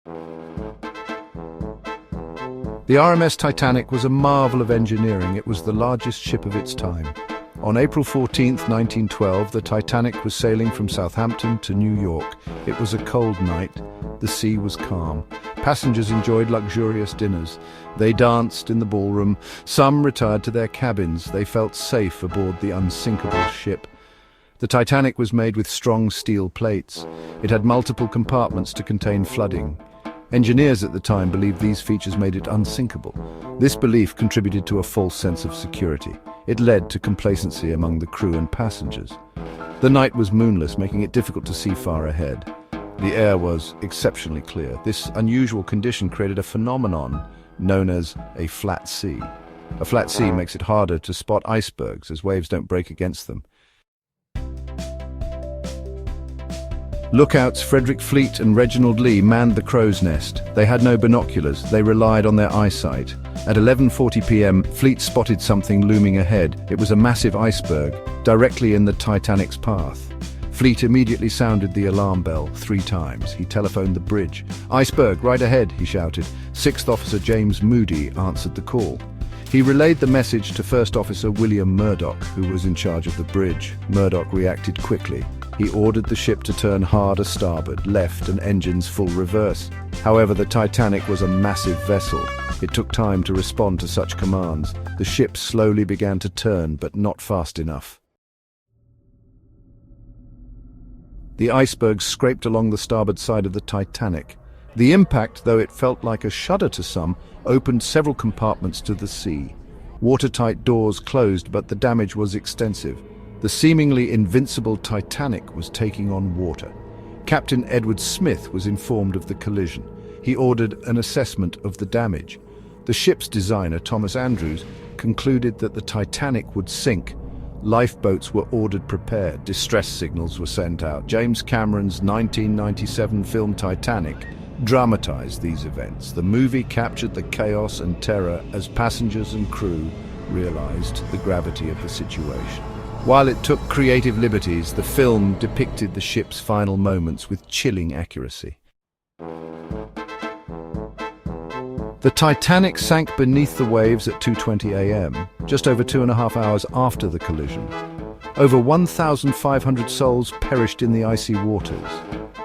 The RMS Titanic was a marvel of engineering. It was the largest ship of its time. On April 14, 1912, the Titanic was sailing from Southampton to New York. It was a cold night. The sea was calm. Passengers enjoyed luxurious dinners. They danced in the ballroom. Some retired to their cabins. They felt safe aboard the Unsinkable ship. The Titanic was made with strong steel plates. It had multiple compartments to contain flooding. Engineers at the time believed these features made it unsinkable. This belief contributed to a false sense of security. It led to complacency among the crew and passengers. The night was moonless, making it difficult to see far ahead. The air was exceptionally clear. This unusual condition created a phenomenon known as a flat sea. A flat sea makes it harder to spot icebergs as waves don't break against them. Lookouts Frederick Fleet and Reginald manned the crow's nest. They had no binoculars. They relied on their eyesight. At 11:40 p.m., Fleet spotted something looming ahead. It was a massive iceberg, directly in the Titanic's path. Fleet immediately sounded the alarm bell 3 times. He telephoned the bridge. "Iceberg, right ahead," he shouted. Sixth Officer James Moody answered the call. He relayed the message to First Officer William Murdoch, who was in charge of the bridge. Murdoch reacted quickly. He ordered the ship to turn hard a starboard, left, and engines full reverse. However, the Titanic was a massive vessel. It took time to respond to such commands. The ship slowly began to turn, but not fast enough. The iceberg scraped along the starboard side of the Titanic. The impact, though it felt like a shudder to some, opened several compartments to the sea. Watertight doors closed, but the damage was extensive. The seemingly invincible Titanic was taking on water. Captain Edward Smith was informed of the collision. He ordered an assessment of the damage. The ship's designer, Thomas Andrews, concluded that the Titanic would sink. Lifeboats were ordered prepared. Distress signals were sent out. James Cameron's 1997 film Titanic dramatized these events. The movie captured the chaos and terror as passengers and crew realized the gravity of the situation. While it took creative liberties, the film depicted the ship's final moments with chilling accuracy. The Titanic sank beneath the waves at 2:20 a.m., just over 2.5 hours after the collision. Over 1,500 souls perished in the icy waters.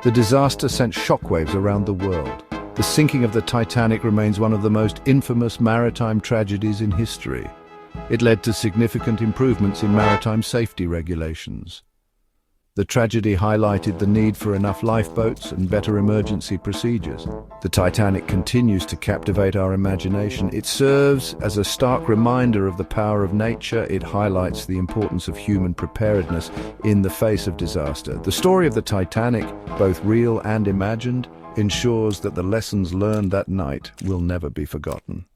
The disaster sent shockwaves around the world. The sinking of the Titanic remains one of the most infamous maritime tragedies in history. It led to significant improvements in maritime safety regulations. The tragedy highlighted the need for enough lifeboats and better emergency procedures. The Titanic continues to captivate our imagination. It serves as a stark reminder of the power of nature. It highlights the importance of human preparedness in the face of disaster. The story of the Titanic, both real and imagined, ensures that the lessons learned that night will never be forgotten.